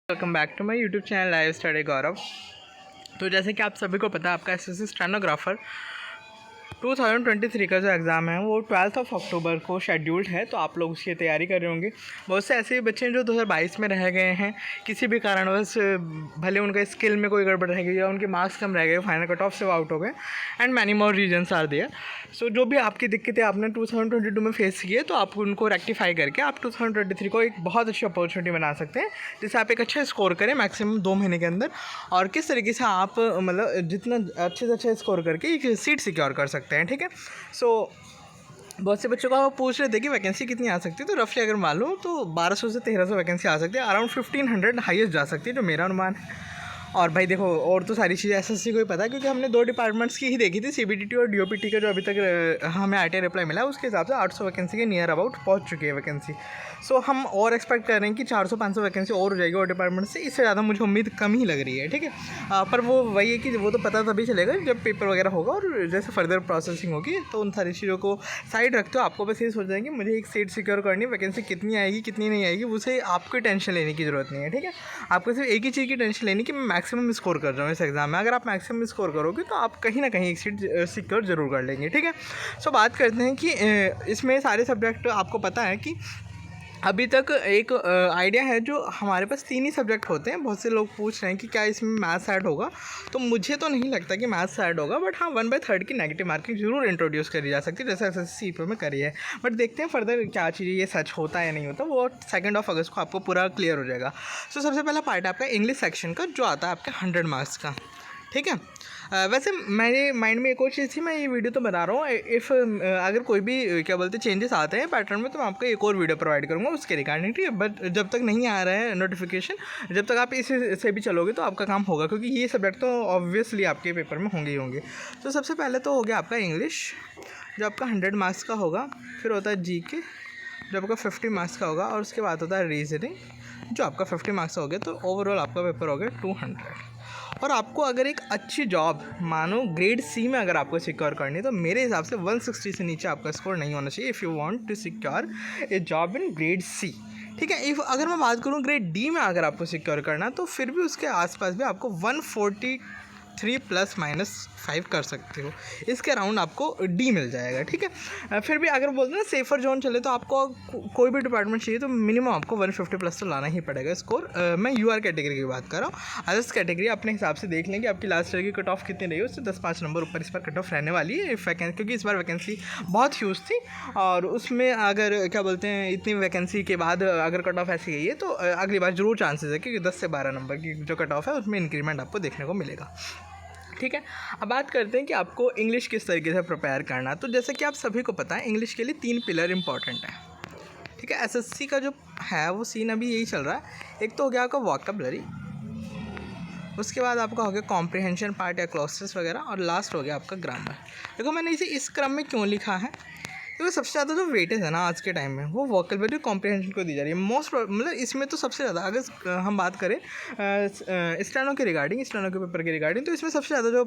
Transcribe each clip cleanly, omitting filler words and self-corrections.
Welcome back to my YouTube channel live study Gaurav. तो जैसे कि आप सभी को पता है, आपका एसएससी स्टेनोग्राफर 2023 का जो एग्ज़ाम है वो 12 अक्टूबर को शेड्यूल्ड है। तो आप लोग उसकी तैयारी कर रहे होंगे। बहुत से ऐसे बच्चे हैं जो 2022 में रह गए हैं किसी भी कारणवश, भले उनका स्किल में कोई गड़बड़ रह गई या उनके मार्क्स कम रह गए, फाइनल कट ऑफ से आउट हो गए, and many more reasons are there. So जो भी आपकी दिक्कतें आपने 2022 में फेस की है, तो आप उनको रेक्टिफाई करके आप 2023 को एक बहुत अच्छी अपॉर्चुनिटी बना सकते हैं, जिससे आप एक अच्छा स्कोर करें मैक्सिमम 2 महीने के अंदर। और किस तरीके से आप मतलब जितना अच्छे से अच्छा स्कोर करके एक सीट सिक्योर कर सकते हैं। ठीक है। सो बहुत से बच्चों को आप पूछ रहे थे कि वैकेंसी कितनी आ सकती है। तो रफली अगर मान लो तो 1200 से 1300 वैकेंसी आ सकती है, अराउंड 1500 हाईएस्ट जा सकती है, जो मेरा अनुमान है। और भाई देखो, और तो सारी चीज़ें एसएससी को ही पता है, क्योंकि हमने 2 डिपार्टमेंट्स की ही देखी थी, सीबीडीटी और डीओपीटी का जो अभी तक हमें आरटीआई रिप्लाई मिला है, उसके हिसाब से 800 वैकेंसी के नियर अबाउट पहुंच चुकी है वैकेंसी। सो हम और एक्सपेक्ट कर रहे हैं कि 400-500 वैकेंसी और हो जाएगी और डिपार्टमेंट से। इससे ज़्यादा मुझे उम्मीद कम ही लग रही है। ठीक है। पर वो वही है कि वो तो पता तभी चलेगा जब पेपर वगैरह होगा और जैसे फर्दर प्रोसेसिंग होगी। तो उन सारी चीज़ों को साइड रखते हो, आपको बस ये सोचना है कि मुझे एक सीट सिक्योर करनी है, वैकेंसी कितनी आएगी कितनी नहीं आएगी उसे आपको टेंशन लेने की ज़रूरत नहीं है। ठीक है। आपको सिर्फ एक ही चीज़ की टेंशन लेनी कि मैं मैक्सिमम स्कोर कर रहा हूँ इस एग्ज़ाम में। अगर आप मैक्सिमम स्कोर करोगे तो आप कहीं ना कहीं एक सीट सिक्योर जरूर कर लेंगे। ठीक है। सो बात करते हैं कि इसमें सारे सब्जेक्ट आपको पता है कि अभी तक एक आइडिया है, जो हमारे पास 3 ही सब्जेक्ट होते हैं। बहुत से लोग पूछ रहे हैं कि क्या इसमें मैथ्स ऐड होगा। तो मुझे तो नहीं लगता कि मैथ्स ऐड होगा, बट हाँ 1/3 की नेगेटिव मार्किंग जरूर इंट्रोड्यूस करी जा सकती है, जैसे एसएससी में करी है। बट देखते हैं फर्दर क्या चीज़ ये सच होता है या नहीं होता, वो 2 अगस्त को आपको पूरा क्लियर हो जाएगा। सो सबसे पहला पार्ट है आपका इंग्लिश सेक्शन का, जो आता है आपके 100 मार्क्स का। ठीक है। वैसे मेरे माइंड में एक और चीज़ थी, मैं ये वीडियो तो बना रहा हूँ, इफ़ अगर कोई भी क्या बोलते चेंजेस आते हैं पैटर्न में, तो मैं आपको एक और वीडियो प्रोवाइड करूँगा उसके रिगार्डिंग। ठीक है। बट जब तक नहीं आ रहा है नोटिफिकेशन, जब तक आप इससे भी चलोगे तो आपका काम होगा, क्योंकि ये सब्जेक्ट तो ऑब्वियसली आपके पेपर में होंगे ही होंगे। तो सबसे पहले तो हो गया आपका इंग्लिश, जो आपका 100 मार्क्स का होगा। फिर होता है जीके, जो आपका 50 मार्क्स का होगा। और उसके बाद होता है रीजनिंग, जो आपका 50 मार्क्स का हो गया। तो ओवरऑल आपका पेपर हो गया 200। और आपको अगर एक अच्छी जॉब मानो ग्रेड सी में अगर आपको सिक्योर करनी है, तो मेरे हिसाब से 160 से नीचे आपका स्कोर नहीं होना चाहिए if you want to secure a job in grade C. ठीक है। इफ़ अगर मैं बात करूँ ग्रेड डी में अगर आपको सिक्योर करना, तो फिर भी उसके आसपास भी आपको 143 ±5 कर सकते हो। इसके अराउंड आपको डी मिल जाएगा। ठीक है। फिर भी अगर बोलते हैं ना सेफर जोन चले, तो आपको कोई भी डिपार्टमेंट चाहिए तो मिनिमम आपको 150+ तो लाना ही पड़ेगा स्कोर। मैं यूआर कैटेगरी की बात कर रहा हूँ। अदर्स कैटेगरी अपने हिसाब से देख लें कि आपकी लास्ट ईयर की कट ऑफ कितनी रही है, उससे 10-5 नंबर ऊपर इस बार कट ऑफ रहने वाली है। क्योंकि इस बार वैकेंसी बहुत ह्यूज थी, और उसमें अगर क्या बोलते हैं इतनी वैकेंसी के बाद अगर कट ऑफ ऐसी गई है, तो अगली बार जरूर चांसेस है कि 10 से 12 नंबर की जो कट ऑफ है उसमें इंक्रीमेंट आपको देखने को मिलेगा। ठीक है। अब बात करते हैं कि आपको इंग्लिश किस तरीके से प्रिपेयर करना है। तो जैसे कि आप सभी को पता है, इंग्लिश के लिए 3 पिलर इंपॉर्टेंट है। ठीक है। एसएससी का जो है वो सीन अभी यही चल रहा है। एक तो हो गया आपका वोकैबुलरी, उसके बाद आपका हो गया कॉम्प्रिहेंशन पार्ट या क्लॉसेस वगैरह, और लास्ट हो गया आपका ग्रामर। देखो मैंने इसे इस क्रम में क्यों लिखा है, क्योंकि सबसे ज़्यादा जो वेटेज है ना आज के टाइम में, वो वोकैबुलरी कॉम्प्रिहेंशन को दी जा रही है मोस्ट। मतलब इसमें तो सबसे ज़्यादा अगर हम बात करें स्टेनो के रिगार्डिंग, स्टेनो के पेपर के रिगार्डिंग, तो इसमें सबसे ज़्यादा जो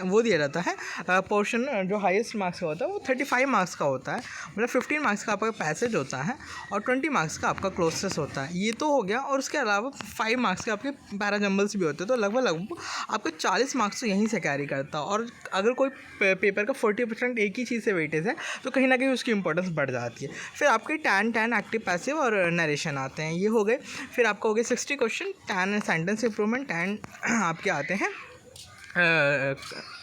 वो दिया जाता है पोर्शन, जो हाईएस्ट मार्क्स का होता है वो 35 मार्क्स का होता है। मतलब 15 मार्क्स का आपका पैसेज होता है और 20 मार्क्स का आपका क्लोसेस होता है। ये तो हो गया। और उसके अलावा 5 मार्क्स के आपके पैरा जम्बल्स भी होते हैं। तो लगभग आपका 40 मार्क्स तो यहीं से कैरी करता है। और अगर कोई पेपर का 40% एक ही चीज़ से वेटेज है, तो कहीं ना कहीं उसकी इंपॉर्टेंस बढ़ जाती है। फिर आपके टैन एक्टिव पैसिव और नरेशन आते हैं, ये हो गए। फिर आपका हो गया 60 question, tan sentence improvement, tan आपके आते हैं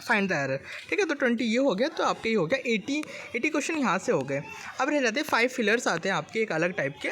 फाइंड द एरर। ठीक है। तो 20 ये हो गया। तो आपके ये हो गया 80 क्वेश्चन यहाँ से हो गए। अब रह जाते हैं 5 फिलर्स आते हैं आपके एक अलग टाइप के,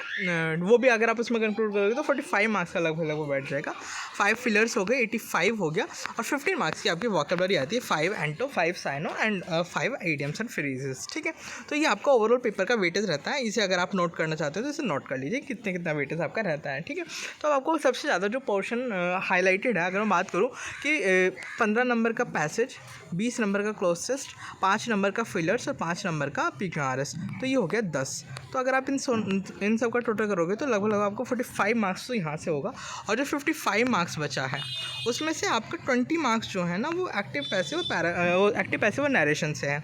वो भी अगर आप उसमें कंक्लूड करोगे तो 45 मार्क्स का लगभग बैठ जाएगा। 5 फिलर्स हो गए, 85 हो गया। और 15 मार्क्स की आपकी वोकैबुलरी आती है, 5 एंटो, 5 साइनो एंड 5 इडियम्स एंड फ्रेजेस। ठीक है। तो ये आपका ओवरऑल पेपर का वेटेज रहता है। इसे अगर आप नोट करना चाहते हो तो इसे नोट कर लीजिए कितना वेटेज आपका रहता है। ठीक है। तो आपको सबसे ज़्यादा जो पोर्शन हाईलाइटेड है, अगर मैं बात करूँ कि 15 नंबर का पैसेज, 20 नंबर का क्लोज टेस्ट, 5 नंबर का फिलर्स और 5 नंबर का PQRS, तो ये हो गया 10। तो अगर आप इन सब का टोटल करोगे तो लगभग आपको 45 मार्क्स तो यहाँ से होगा। और जो 55 मार्क्स बचा है, उसमें से आपका 20 मार्क्स जो है ना, वो एक्टिव पैसिव और नरेशन से है।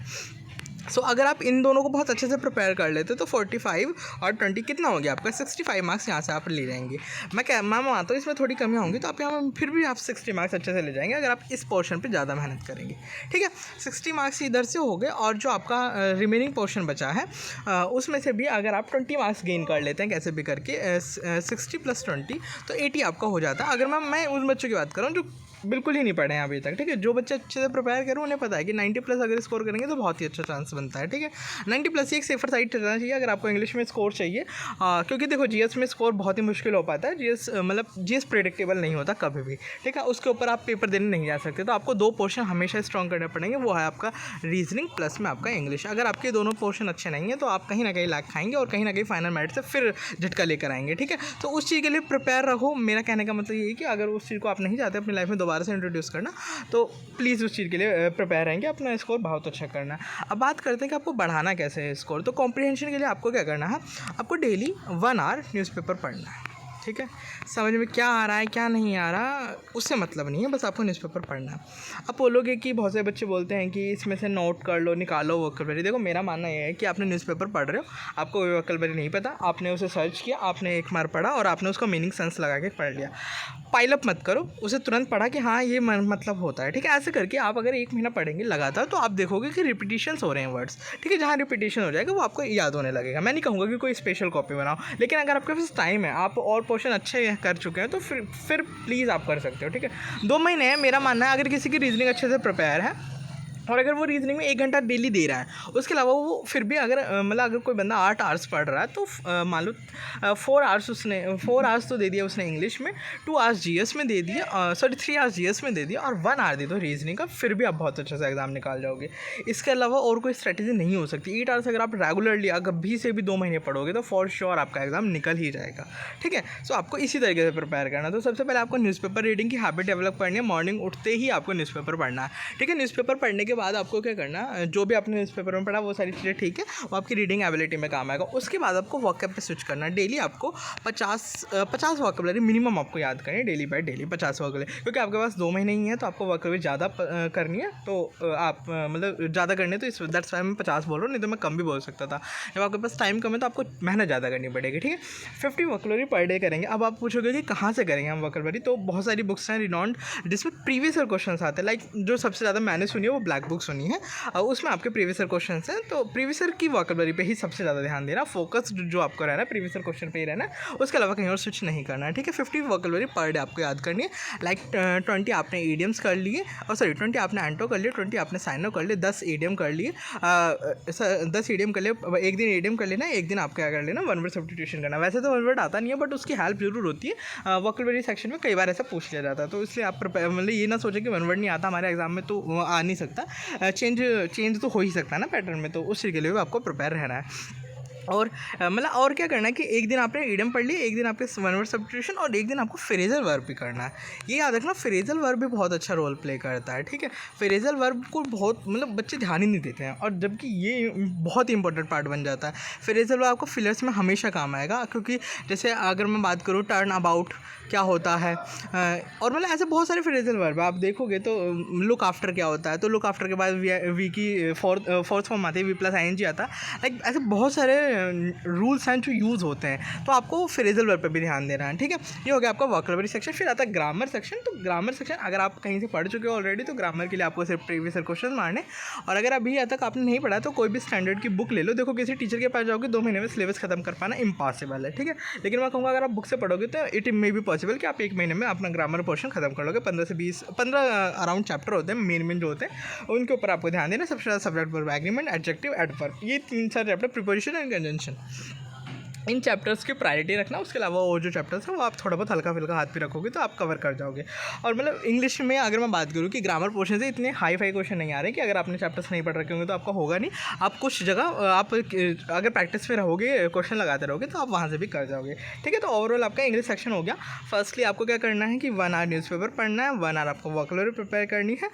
सो अगर आप इन दोनों को बहुत अच्छे से प्रिपेयर कर लेते तो 45 और 20 कितना हो गया आपका 65 मार्क्स यहाँ से आप ले जाएंगे। मैं मानता हूँ इसमें थोड़ी कमी होंगी, तो आप यहाँ फिर भी आप 60 मार्क्स अच्छे से ले जाएंगे अगर आप इस पोर्शन पे ज़्यादा मेहनत करेंगे। ठीक है, 60 मार्क्स इधर से हो गए, और जो आपका रिमेनिंग पोर्शन बचा है उसमें से भी अगर आप 20 मार्क्स गेन कर लेते हैं कैसे भी करके 60 + 20 तो 80 आपका हो जाता है। अगर मैं उन बच्चों की बात करूँ जो बिल्कुल ही नहीं पढ़े हैं अभी तक। ठीक है, जो बच्चे अच्छे से प्रिपेयर करें उन्हें पता है कि 90+ अगर स्कोर करेंगे तो बहुत ही अच्छा चांस बनता है। ठीक है, 90+ ही एक सेफर साइड रहना चाहिए अगर आपको इंग्लिश में स्कोर चाहिए, क्योंकि देखो जीएस में स्कोर बहुत ही मुश्किल हो पाता है। जीएस प्रेडिक्टेबल नहीं होता कभी भी। ठीक है, उसके ऊपर आप पेपर देने नहीं जा सकते, तो आपको 2 पोर्शन हमेशा स्ट्रॉन्ग करने पड़ेंगे, वो है आपका रीजनिंग प्लस में आपका इंग्लिश। अगर आपके दोनों पोर्शन अच्छे नहीं हैं तो आप कहीं ना कहीं लाख खाएंगे और कहीं ना कहीं फाइनल मेरिट से फिर झटका लेकर आएंगे। ठीक है, तो उस चीज़ के लिए प्रिपेयर रहो। मेरा कहने का मतलब ये है कि अगर उस चीज़ को आप नहीं चाहते अपनी लाइफ में दोबारा से इंट्रोड्यूस करना, तो प्लीज़ उस चीज़ के लिए प्रिपेयर रहेंगे, अपना स्कोर बहुत अच्छा करना है। अब बात करते हैं कि आपको बढ़ाना कैसे है स्कोर। तो कॉम्प्रिहेंशन के लिए आपको क्या करना है, आपको डेली 1 आवर न्यूज़पेपर पढ़ना है। ठीक है, समझ में क्या आ रहा है क्या नहीं आ रहा उससे मतलब नहीं है, बस आपको न्यूज़पेपर पढ़ना है। आप बोलोगे कि बहुत से बच्चे बोलते हैं कि इसमें से नोट कर लो, निकालो वोकैबुलरी। देखो मेरा मानना यह है कि आपने न्यूज़पेपर पढ़ रहे हो, आपको वोकैबुलरी नहीं पता, आपने उसे सर्च किया, आपने एक बार पढ़ा और आपने उसका मीनिंग सेंस लगा के पढ़ लिया। पाइलअप मत करो, उसे तुरंत पढ़ा कि हाँ ये मतलब होता है। ठीक है, ऐसे करके आप अगर 1 महीना पढ़ेंगे लगातार तो आप देखोगे कि रिपीटिशंस हो रहे हैं वर्ड्स। ठीक है, जहाँ रिपीटिशन हो जाएगा वो आपको याद होने लगेगा। मैं नहीं कहूँगा कि कोई स्पेशल कॉपी बनाओ, लेकिन अगर आपके पास टाइम है, आप और पोर्शन अच्छे कर चुके हैं, तो फिर प्लीज़ आप कर सकते हो। ठीक है, 2 महीने हैं, मेरा मानना है अगर किसी की रीजनिंग अच्छे से प्रिपेयर है और अगर वो रीजनिंग में 1 घंटा डेली दे रहा है, उसके अलावा वो फिर भी अगर अगर कोई बंदा 8 आवर्स पढ़ रहा है तो मान लो 4 आवर्स तो दे दिया उसने इंग्लिश में, 2 आवर्स जीएस में दे दिया, 3 आवर्स जीएस में दे दिया और 1 आवर दे दो रीजनिंग का, फिर भी आप बहुत अच्छे से एग्जाम निकाल जाओगे। इसके अलावा और कोई स्ट्रैटेजी नहीं हो सकती। 8 आवर्स अगर आप रेगुलरली कभी से भी 2 महीने पढ़ोगे तो फॉर श्योर आपका एग्जाम निकल ही जाएगा। ठीक है, सो आपको इसी तरीके से प्रिपेयर करना। तो सबसे पहले आपको न्यूज़पेपर रीडिंग की हैबिट डेवलप करनी है, मॉर्निंग उठते ही आपको न्यूज़पेपर पढ़ना है। ठीक है, न्यूज़पेपर पढ़ने के बाद आपको क्या करना, जो भी आपने न्यूज़पेपर में पढ़ा वो सारी चीज़ें ठीक है, वो आपकी रीडिंग एबिलिटी में काम आएगा। उसके बाद आपको वोकैब पे स्विच करना है। डेली आपको 50 वोकैबुलरी मिनिमम आपको याद करनी है, डेली बाय डेली 50 वोकैबुलरी, क्योंकि आपके पास 2 महीने ही हैं तो आपको वोकैबुलरी ज़्यादा करनी है। तो आप ज़्यादा करनी है, तो इस दैट्स वाई मैं 50 बोल रहा हूँ, नहीं तो मैं कम भी बोल सकता था। जब आपके पास टाइम कम है तो आपको मेहनत ज़्यादा करनी पड़ेगी। ठीक है, 50 वोकैबुलरी पर डे करेंगे। अब आप पूछोगे कि कहाँ से करेंगे हम वोकैबुलरी, तो बहुत सारी बुक्स हैं रिनॉन्ड जिसमें प्रीवियस ईयर क्वेश्चन आते हैं। लाइक जो सबसे ज़्यादा मैंने सुनी है वो ब्लैक बुक सुनी है, उसमें आपके प्रीवियस ईयर क्वेश्चन हैं, तो प्रीवियस ईयर की वोकैबुलरी पे ही सबसे ज़्यादा ध्यान देना, फोकस जो आपको रहना है प्रीवियस ईयर क्वेश्चन पे ही रहना है, उसके अलावा कहीं और स्विच नहीं करना है। ठीक है, 50 वोकैबुलरी पर डे आपको याद करनी है। लाइक 20 आपने ईडियम्स कर लिए, और 20 आपने एंटो कर लिए, 20 आपने साइनो कर लिए, 10 ईडियम कर लिए, 10 ईडियम कर लिए। एक दिन ईडियम कर लेना, एक दिन आप क्या कर लेना, 1 वर्ड सब्स्टिट्यूशन करना। वैसे तो 1 वर्ड आता नहीं है, बट उसकी हेल्प जरूर होती है। वोकैबुलरी सेक्शन में कई बार ऐसा पूछ लिया जाता है, तो इसलिए आप ये ना सोचें कि 1 वर्ड नहीं आता हमारे एग्जाम में तो आ नहीं सकता। चेंज तो हो ही सकता है ना पैटर्न में, तो उस चीज़ के लिए भी आपको प्रिपेयर रहना है। और और क्या करना है कि एक दिन आपने ईडियम पढ़ ली, एक दिन आपके 1 वर्ड सब्स्टिट्यूशन, और एक दिन आपको फ्रेजल वर्ब भी करना है। ये याद रखना, फ्रेजल वर्ब भी बहुत अच्छा रोल प्ले करता है। ठीक है, फ्रेजल वर्ब को बहुत बच्चे ध्यान ही नहीं देते हैं, और जबकि ये बहुत ही इंपॉर्टेंट पार्ट बन जाता है। फ्रेजल वर्ब आपको फिलर्स में हमेशा काम आएगा, क्योंकि जैसे अगर मैं बात करूँ टर्न अबाउट क्या होता है, और ऐसे बहुत सारे फ्रेजल वर्ब आप देखोगे तो लुक आफ्टर क्या होता है, तो लुक आफ्टर के बाद वी की फोर्थ फॉर्म आती है, वी प्लस ING आता है। लाइक ऐसे बहुत सारे रूल्स हैं जो यूज़ होते हैं, तो आपको फ्रेजल वर्ब पे भी ध्यान देना है। ठीक है, ये हो गया आपका वोकैबुलरी सेक्शन। फिर आता है ग्रामर सेक्शन। तो ग्रामर सेक्शन अगर आप कहीं से पढ़ चुके हो ऑलरेडी तो ग्रामर के लिए आपको सिर्फ प्रीवियस ईयर क्वेश्चन मारने, और अगर अभी यहाँ तक आपने नहीं पढ़ा तो कोई भी स्टैंडर्ड की बुक ले लो। देखो किसी टीचर के पास जाओगे 2 महीने में सिलेबस खत्म कर पाना इम्पॉसिबल है। ठीक है, लेकिन मैं कहूँगा अगर आप बुक से पढ़ोगे तो इट मे बी पॉसिबल कि आप 1 महीने में अपना ग्रामर पोर्शन खत्म कर लोगे। 15 से 15 अराउंड चैप्टर होते हैं, मेन जो होते हैं उनके ऊपर आपको ध्यान देना। सबसे ज़्यादा subject verb, agreement, adjective, adverb, ये 3-4 chapter, preposition and conjunction, in chapters की प्रायोरिटी रखना। उसके अलावा वो जो चैप्टर्स हैं वो आप थोड़ा बहुत हल्का फुल्का हाथ पे रखोगे तो आप कवर कर जाओगे। और इंग्लिश में अगर मैं बात करूँ कि ग्रामर पोर्शन से इतने हाई फाई क्वेश्चन नहीं आ रहे कि अगर आपने चैप्टर्स नहीं पढ़ रखे होंगे तो आपका होगा नहीं। आप कुछ जगह आप अगर प्रैक्टिस में रहोगे, क्वेश्चन लगाते रहोगे तो आप वहाँ से भी कर जाओगे। ठीक है, तो ओवरऑल आपका इंग्लिश सेक्शन हो गया। फर्स्टली आपको क्या करना है कि 1 आवर न्यूज़पेपर पढ़ना है, 1 आवर आपको वोकैबुलरी प्रिपेयर करनी है,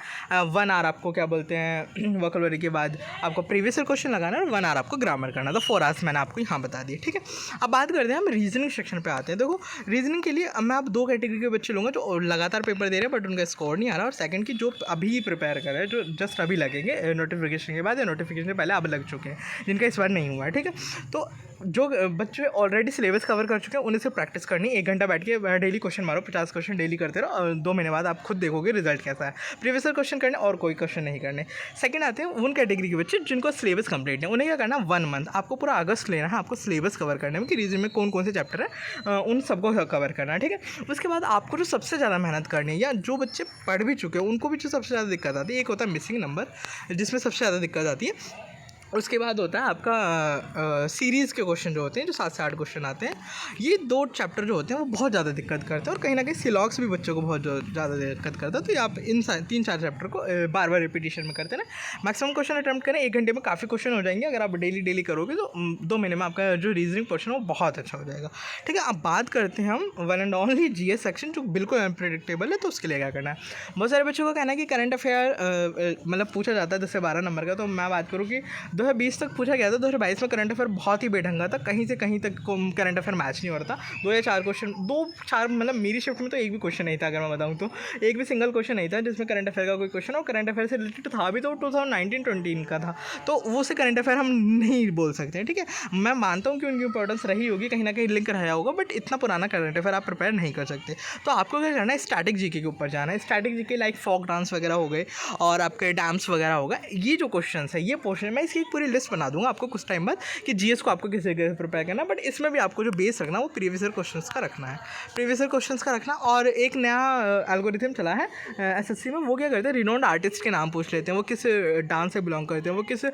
1 आवर आपको क्या बोलते हैं वोकैबुलरी के बाद आपको प्रीवियस ईयर क्वेश्चन लगाना है, और 1 आवर आपको ग्रामर करना है। तो 4 आवर्स मैंने आपको यहाँ बता दिए। ठीक है, अब बात करते हैं हम रीजनिंग सेक्शन पे आते हैं। देखो रीजनिंग के लिए अब मैं आप 2 कैटेगरी के बच्चे लूँगा जो लगातार पेपर दे रहे हैं बट उनका स्कोर नहीं आ रहा, और सेकंड की जो अभी प्रिपेयर कर रहे हैं, जो जस्ट अभी लगेंगे नोटिफिकेशन के बाद या नोटिफिकेशन से पहले अब लग चुके हैं, जिनका इस बार नहीं हुआ है, ठीक है। तो जो बच्चे ऑलरेडी सिलेबस कवर कर चुके हैं उन्हें सिर्फ प्रैक्टिस करनी है। 1 घंटा बैठ के डेली क्वेश्चन मारो, 50 क्वेश्चन डेली करते रहो, और 2 महीने बाद आप खुद देखोगे रिजल्ट कैसा है। प्रीवियस ईयर क्वेश्चन करने और कोई क्वेश्चन नहीं करने। सेकंड आते हैं उन कैटेगरी के बच्चे जिनको सिलेबस कंप्लीट है, उन्हें क्या करना, 1 मंथ आपको पूरा अगस्त लेना है, आपको सिलेबस कवर करने में कि रीजन में कौन कौन से चैप्टर है उन सबको कवर करना है, ठीक है। उसके बाद आपको जो सबसे ज़्यादा मेहनत करनी है, या जो बच्चे पढ़ भी चुके हैं उनको भी जो सबसे ज़्यादा दिक्कत आती है, एक होता है मिसिंग नंबर जिसमें सबसे ज़्यादा दिक्कत आती है। उसके बाद होता है आपका सीरीज़ के क्वेश्चन जो होते हैं, जो 7 से 8 क्वेश्चन आते हैं, ये 2 चैप्टर जो होते हैं वो बहुत ज़्यादा दिक्कत करते हैं, और कहीं ना कहीं सिलॉक्स भी बच्चों को बहुत ज़्यादा दिक्कत करता है। तो ये आप इन 3-4 चैप्टर को बार बार रिपीटिशन में करते हैं ना, मैक्सिमम क्वेश्चन अटैम्प्ट करें, 1 घंटे में काफ़ी क्वेश्चन हो जाएंगे। अगर आप डेली करोगे तो 2 महीने में आपका जो रीजनिंग पोर्शन है वो बहुत अच्छा हो जाएगा, ठीक है। अब बात करते हैं हम one and only GS section, जो बिल्कुल अनप्रेडिक्टेबल है। तो उसके लिए क्या करना है, बहुत सारे बच्चों का कहना है कि करंट अफेयर मतलब पूछा जाता है 10 से 12 नंबर का। तो मैं बात करूँ कि 2020 तक पूछा गया था, 2022 में करंट अफेयर बहुत ही बेढंगा था, कहीं से कहीं तक करंट अफेयर मैच नहीं हो रहा था। 2 या 4 क्वेश्चन, 2-4 मतलब मेरी शिफ्ट में तो एक भी क्वेश्चन नहीं था, अगर मैं बताऊं तो एक भी सिंगल क्वेश्चन नहीं था जिसमें करंट अफेयर का कोई क्वेश्चन हो। करंट अफेयर से रिलेटेड था भी तो 2019-20 का था, तो वो से करंट अफेयर हम नहीं बोल सकते हैं, ठीक है। मैं मानता हूँ कि उनकी इंपॉर्टेंस रही होगी, कहीं ना कहीं लिंक रहा होगा, बट इतना पुराना करंट अफेयर आप प्रिपेयर नहीं कर सकते। तो आपको क्या करना है, स्टैटिक जीके के ऊपर जाना है। Static GK like folk dance वगैरह हो गए और आपके डैम्स वगैरह होगा, ये जो क्वेश्चन है, ये पोर्शन मैं इसकी पूरी लिस्ट बना दूंगा आपको कुछ टाइम बाद कि जीएस को आपको किस तरीके से प्रिपेयर करना है। बट इसमें भी आपको जो बेस रखना है वो प्रीवियस ईयर क्वेश्चंस का रखना है, प्रीवियस ईयर क्वेश्चंस का रखना। और एक नया एल्गोरिथम चला है एसएससी में, वो क्या करते हैं, रिनोन्ड आर्टिस्ट के नाम पूछ लेते हैं, वो किस डांस से बिलोंग करते हैं, वो किस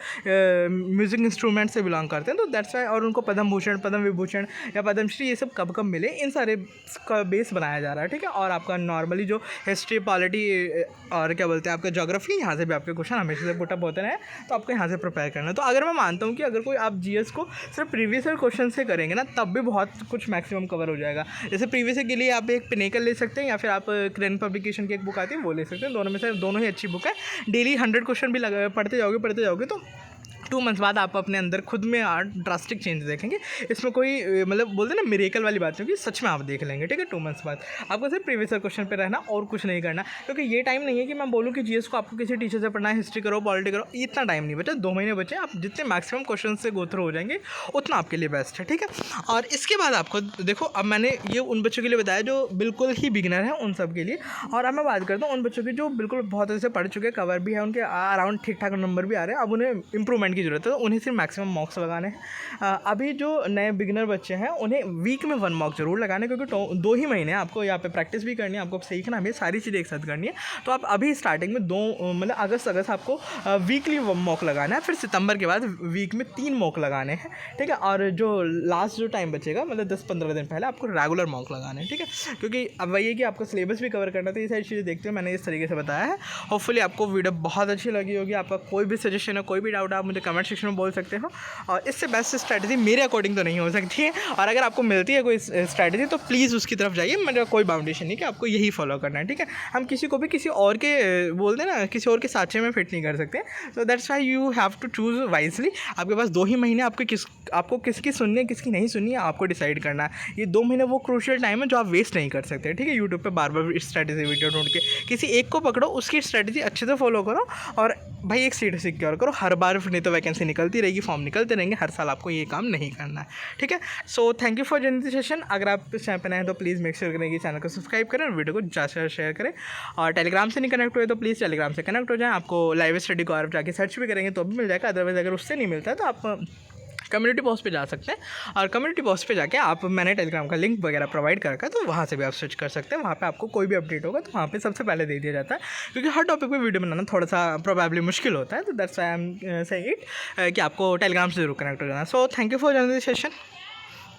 म्यूजिक इंस्ट्रूमेंट से बिलोंग करते हैं। तो दैट्स वाई, और उनको पद्म भूषण, पद्म विभूषण या पद्मश्री ये सब कब कब मिले, इन सारे का बेस बनाया जा रहा है, ठीक है। और आपका नॉर्मली जो हिस्ट्री, पॉलिटी और क्या बोलते हैं आपका ज्योग्राफी, यहाँ से भी आपके क्वेश्चन हमेशा से पुटअप होते रहे, तो आपको यहाँ से प्रिपेयर करना है। तो अगर मैं मानता हूँ कि अगर कोई आप जीएस को सिर्फ प्रीवियस ईयर क्वेश्चन से करेंगे ना, तब भी बहुत कुछ मैक्सिमम कवर हो जाएगा। जैसे प्रीवियस ईयर के लिए आप एक पिनेकल ले सकते हैं, या फिर आप क्रेन पब्लिकेशन की एक बुक आती है वो ले सकते हैं। दोनों में से दोनों ही अच्छी बुक है। डेली 100 क्वेश्चन भी पढ़ते जाओगे तो 2 मंथ्स बाद आप अपने अंदर खुद में ड्रास्टिक चेंज देखेंगे। इसमें कोई मतलब बोलते हैं ना मिरेकल वाली बात है कि सच में आप देख लेंगे, ठीक है। 2 मंथ्स बाद आपको सिर्फ प्रीवियस ईयर क्वेश्चन पे रहना और कुछ नहीं करना, क्योंकि ये टाइम नहीं है कि मैं बोलूँ कि जीएस को आपको किसी टीचर से पढ़ना है, हिस्ट्री करो, पॉलिटी करो, इतना टाइम नहीं बचा। 2 महीने बचे, आप जितने मैक्सिमम क्वेश्चन से गो थ्रू हो जाएंगे उतना आपके लिए बेस्ट है, ठीक है। और इसके बाद आपको देखो, अब मैंने ये उन बच्चों के लिए बताया जो बिल्कुल ही बिगिनर है, उन सब के लिए। और अब मैं बात करता हूँ उन बच्चों की जो बिल्कुल बहुत अच्छे से पढ़ चुके हैं, कवर भी है, उनके अराउंड ठीक ठाक नंबर भी आ रहे हैं, अब उन्हें इंप्रूवमेंट की जरूरत है, तो उन्हें सिर्फ मैक्सिमम मॉक्स लगाने हैं। अभी जो नए बिगिनर बच्चे हैं उन्हें वीक में 1 मॉक जरूर लगाने, क्योंकि 2 ही महीने आपको यहाँ पे प्रैक्टिस भी करनी है, आपको सीखना है, सारी चीज़ें एक साथ करनी है। तो आप अभी स्टार्टिंग में 2 मतलब अगस्त आपको वीकली मॉक लगाना है, फिर सितंबर के बाद वीक में 3 मॉक लगाने हैं, ठीक है। और जो लास्ट जो टाइम बचेगा मतलब 10-15 दिन पहले आपको रेगुलर मॉक लगाने हैं, ठीक है। क्योंकि अब वही है कि आपको सिलेबस भी कवर करना, तो ये सारी चीज़ें देखते हुए मैंने इस तरीके से बताया है। होपफुली आपको वीडियो बहुत अच्छी लगी होगी। आपका कोई भी सजेशन है, कोई भी डाउट है, आप मुझे कमेंट सेक्शन में बोल सकते हो। और इससे बेस्ट स्ट्रैटेजी मेरे अकॉर्डिंग तो नहीं हो सकती है, और अगर आपको मिलती है कोई स्ट्रैटेजी तो प्लीज़ उसकी तरफ जाइए। मेरा कोई बाउंडेशन नहीं कि आपको यही फॉलो करना है, ठीक है। हम किसी को भी किसी और के बोलते हैं ना, किसी और के साँचे में फिट नहीं कर सकते। So that's why you have to choose wisely. आपके पास 2 ही महीने, आपको किसकी सुननी है, किसकी नहीं सुननी है, आपको डिसाइड करना है। ये 2 महीने वो क्रूशियल टाइम है जो आप वेस्ट नहीं कर सकते, ठीक है। यूट्यूब पर बार बार स्ट्रैटेजी वीडियो ढूंढ के किसी एक को पकड़ो, उसकी स्ट्रैटेजी अच्छे से फॉलो करो, और भाई एक सीट सिक्योर करो। हर बार नहीं तो वैकेंसी निकलती रहेगी, फॉर्म निकलते रहेंगे, हर साल आपको ये काम नहीं करना है, ठीक है। So thank you for joining the session. अगर आप इस चैनल पर नए हैं तो प्लीज़ मेक श्योर करें कि चैनल को सब्सक्राइब करें और वीडियो को ज़्यादा शेयर करें। और टेलीग्राम से नहीं कनेक्ट हुए तो प्लीज़ टेलीग्राम से कनेक्ट हो जाएँ। आपको लाइव स्टडी को आप जाके सर्च भी करेंगे तो भी मिल जाएगा, अदरवाइज़ अगर उससे नहीं मिलता है तो आप कम्युनिटी पोस्ट पे जा सकते हैं। और कम्युनिटी पोस्ट पे जाके आप, मैंने टेलीग्राम का लिंक वगैरह प्रोवाइड कर रखा है, तो वहाँ से भी आप सर्च कर सकते हैं। वहाँ पे आपको कोई भी अपडेट होगा तो वहाँ पे सबसे पहले दे दिया जाता है, क्योंकि हर टॉपिक पे वीडियो बनाना थोड़ा सा प्रोबेबली मुश्किल होता है। तो that's why I am saying it कि आपको टेलीग्राम से जरूर कनेक्ट हो जाना। So thank you for joining this session.